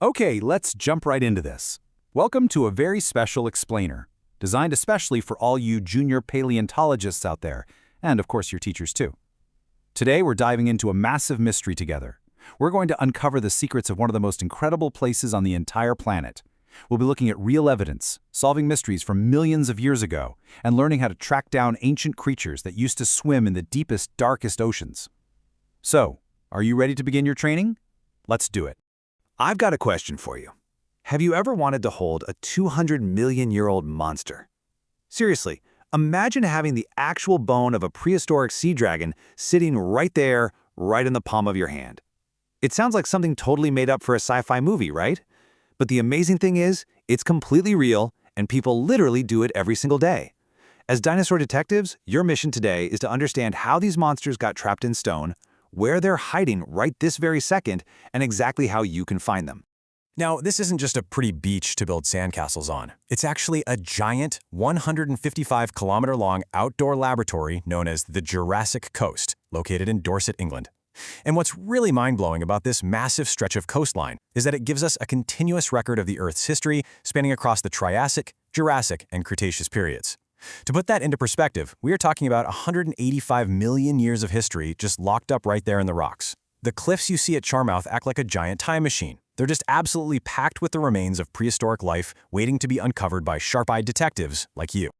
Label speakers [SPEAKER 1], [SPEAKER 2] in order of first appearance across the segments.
[SPEAKER 1] Okay, let's jump right into this. Welcome to a very special explainer, designed especially for all you junior paleontologists out there, and of course your teachers too. Today we're diving into a massive mystery together. We're going to uncover the secrets of one of the most incredible places on the entire planet. We'll be looking at real evidence, solving mysteries from millions of years ago, and learning how to track down ancient creatures that used to swim in the deepest, darkest oceans. So, are you ready to begin your training? Let's do it.
[SPEAKER 2] I've got a question for you. Have you ever wanted to hold a 200-million-year-old monster? Seriously, imagine having the actual bone of a prehistoric sea dragon sitting right there, right in the palm of your hand. It sounds like something totally made up for a sci-fi movie, right? But the amazing thing is, it's completely real, and people literally do it every single day. As dinosaur detectives, your mission today is to understand how these monsters got trapped in stone, where they're hiding right this very second, and exactly how you can find them.
[SPEAKER 3] Now, this isn't just a pretty beach to build sandcastles on. It's actually a giant, 155-kilometer-long outdoor laboratory known as the Jurassic Coast, located in Dorset, England. And what's really mind-blowing about this massive stretch of coastline is that it gives us a continuous record of the Earth's history spanning across the Triassic, Jurassic, and Cretaceous periods. To put that into perspective, we are talking about 185 million years of history just locked up right there in the rocks. The cliffs you see at Charmouth act like a giant time machine. They're just absolutely packed with the remains of prehistoric life waiting to be uncovered by sharp-eyed detectives like you.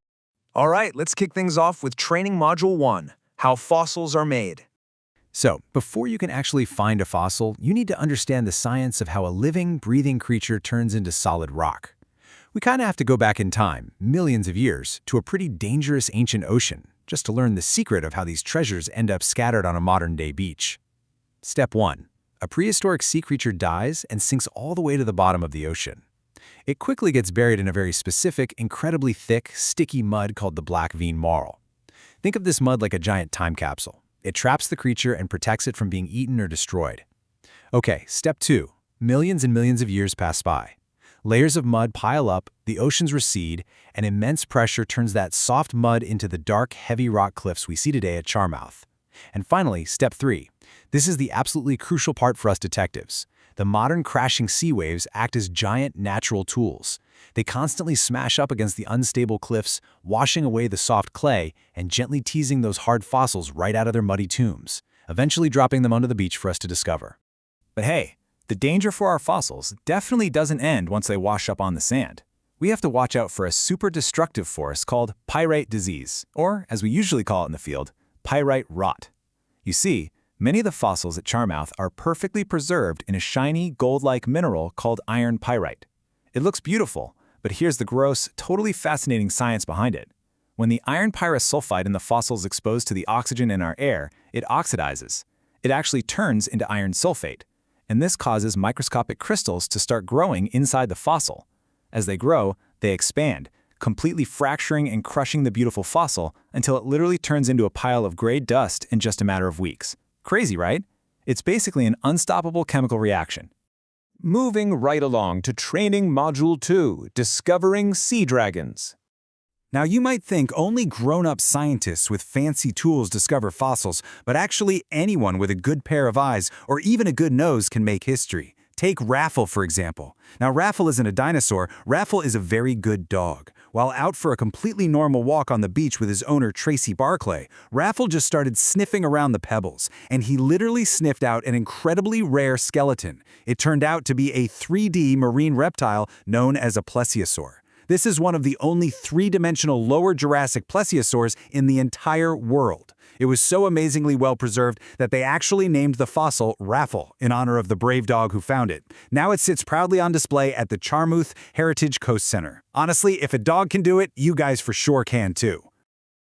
[SPEAKER 4] All right, let's kick things off with Training Module 1, How Fossils Are Made.
[SPEAKER 1] So, before you can actually find a fossil, you need to understand the science of how a living, breathing creature turns into solid rock. We kind of have to go back in time, millions of years, to a pretty dangerous ancient ocean, just to learn the secret of how these treasures end up scattered on a modern-day beach. Step 1. A prehistoric sea creature dies and sinks all the way to the bottom of the ocean. It quickly gets buried in a very specific, incredibly thick, sticky mud called the black vein marl. Think of this mud like a giant time capsule. It traps the creature and protects it from being eaten or destroyed. Okay, step 2. Millions and millions of years pass by. Layers of mud pile up, the oceans recede, and immense pressure turns that soft mud into the dark, heavy rock cliffs we see today at Charmouth. And finally, step 3. This is the absolutely crucial part for us detectives. The modern crashing sea waves act as giant natural tools. They constantly smash up against the unstable cliffs, washing away the soft clay and gently teasing those hard fossils right out of their muddy tombs, eventually dropping them onto the beach for us to discover.
[SPEAKER 5] But hey, the danger for our fossils definitely doesn't end once they wash up on the sand. We have to watch out for a super destructive force called pyrite disease, or as we usually call it in the field, pyrite rot. You see, many of the fossils at Charmouth are perfectly preserved in a shiny, gold-like mineral called iron pyrite. It looks beautiful, but here's the gross, totally fascinating science behind it. When the iron pyrosulfide in the fossil is exposed to the oxygen in our air, it oxidizes. It actually turns into iron sulfate, and this causes microscopic crystals to start growing inside the fossil. As they grow, they expand, completely fracturing and crushing the beautiful fossil until it literally turns into a pile of gray dust in just a matter of weeks. Crazy, right? It's basically an unstoppable chemical reaction.
[SPEAKER 4] Moving right along to Training Module 2, Discovering Sea Dragons.
[SPEAKER 6] Now, you might think only grown-up scientists with fancy tools discover fossils, but actually anyone with a good pair of eyes or even a good nose can make history. Take Raffle, for example. Now, Raffle isn't a dinosaur. Raffle is a very good dog. While out for a completely normal walk on the beach with his owner, Tracy Barclay, Raffle just started sniffing around the pebbles, and he literally sniffed out an incredibly rare skeleton. It turned out to be a 3D marine reptile known as a plesiosaur. This is one of the only three-dimensional lower Jurassic plesiosaurs in the entire world. It was so amazingly well preserved that they actually named the fossil Raffle in honor of the brave dog who found it. Now it sits proudly on display at the Charmouth Heritage Coast Centre. Honestly, if a dog can do it, you guys for sure can too.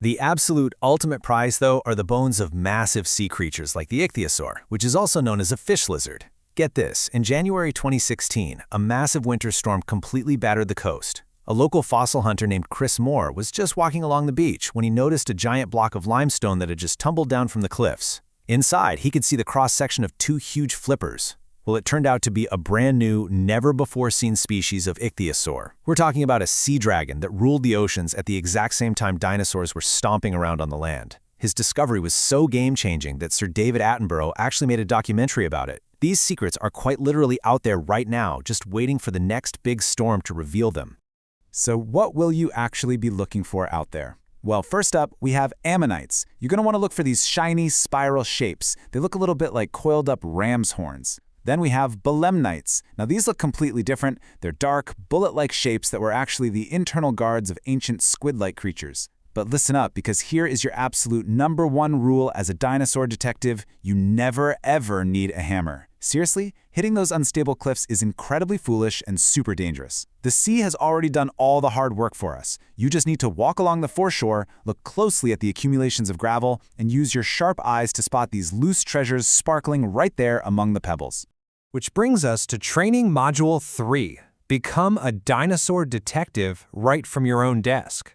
[SPEAKER 3] The absolute ultimate prize, though, are the bones of massive sea creatures like the ichthyosaur, which is also known as a fish lizard. Get this, in January 2016, a massive winter storm completely battered the coast. A local fossil hunter named Chris Moore was just walking along the beach when he noticed a giant block of limestone that had just tumbled down from the cliffs. Inside, he could see the cross-section of two huge flippers. Well, it turned out to be a brand new, never-before-seen species of ichthyosaur. We're talking about a sea dragon that ruled the oceans at the exact same time dinosaurs were stomping around on the land. His discovery was so game-changing that Sir David Attenborough actually made a documentary about it.
[SPEAKER 1] These secrets are quite literally out there right now, just waiting for the next big storm to reveal them.
[SPEAKER 5] So what will you actually be looking for out there? Well, first up, we have ammonites. You're going to want to look for these shiny spiral shapes. They look a little bit like coiled up ram's horns. Then we have belemnites. Now these look completely different. They're dark, bullet-like shapes that were actually the internal guards of ancient squid-like creatures. But listen up, because here is your absolute #1 rule as a dinosaur detective: you never ever need a hammer. Seriously, hitting those unstable cliffs is incredibly foolish and super dangerous. The sea has already done all the hard work for us. You just need to walk along the foreshore, look closely at the accumulations of gravel, and use your sharp eyes to spot these loose treasures sparkling right there among the pebbles.
[SPEAKER 7] Which brings us to Training Module 3. Become a dinosaur detective right from your own desk.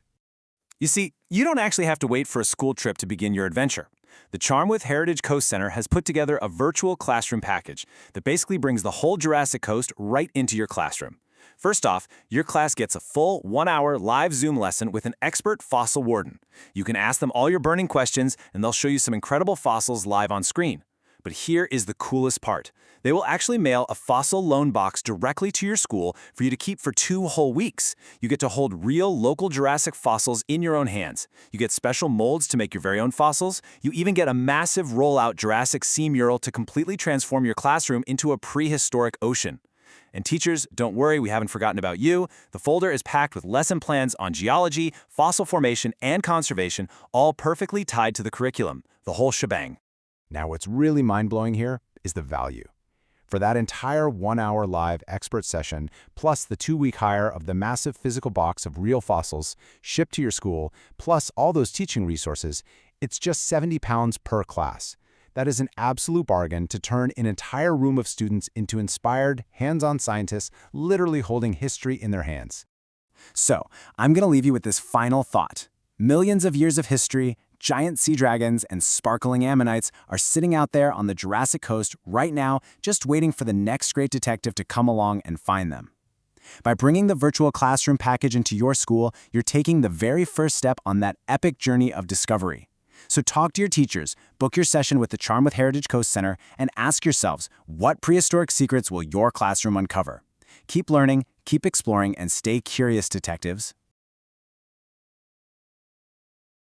[SPEAKER 3] You see, you don't actually have to wait for a school trip to begin your adventure. The Charmouth Heritage Coast Centre has put together a virtual classroom package that basically brings the whole Jurassic Coast right into your classroom. First off, your class gets a full 1-hour live Zoom lesson with an expert fossil warden. You can ask them all your burning questions, and they'll show you some incredible fossils live on screen. But here is the coolest part. They will actually mail a fossil loan box directly to your school for you to keep for 2 whole weeks. You get to hold real local Jurassic fossils in your own hands. You get special molds to make your very own fossils. You even get a massive rollout Jurassic sea mural to completely transform your classroom into a prehistoric ocean. And teachers, don't worry, we haven't forgotten about you. The folder is packed with lesson plans on geology, fossil formation, and conservation, all perfectly tied to the curriculum. The whole shebang.
[SPEAKER 1] Now, what's really mind-blowing here is the value. For that entire 1-hour live expert session, plus the 2-week hire of the massive physical box of real fossils shipped to your school, plus all those teaching resources, it's just £70 per class. That is an absolute bargain to turn an entire room of students into inspired, hands-on scientists literally holding history in their hands.
[SPEAKER 5] So, I'm going to leave you with this final thought. Millions of years of history, giant sea dragons, and sparkling ammonites are sitting out there on the Jurassic Coast right now, just waiting for the next great detective to come along and find them. By bringing the virtual classroom package into your school, you're taking the very first step on that epic journey of discovery. So talk to your teachers, book your session with the Charmouth Heritage Coast Centre, and ask yourselves, what prehistoric secrets will your classroom uncover? Keep learning, keep exploring, and stay curious, detectives.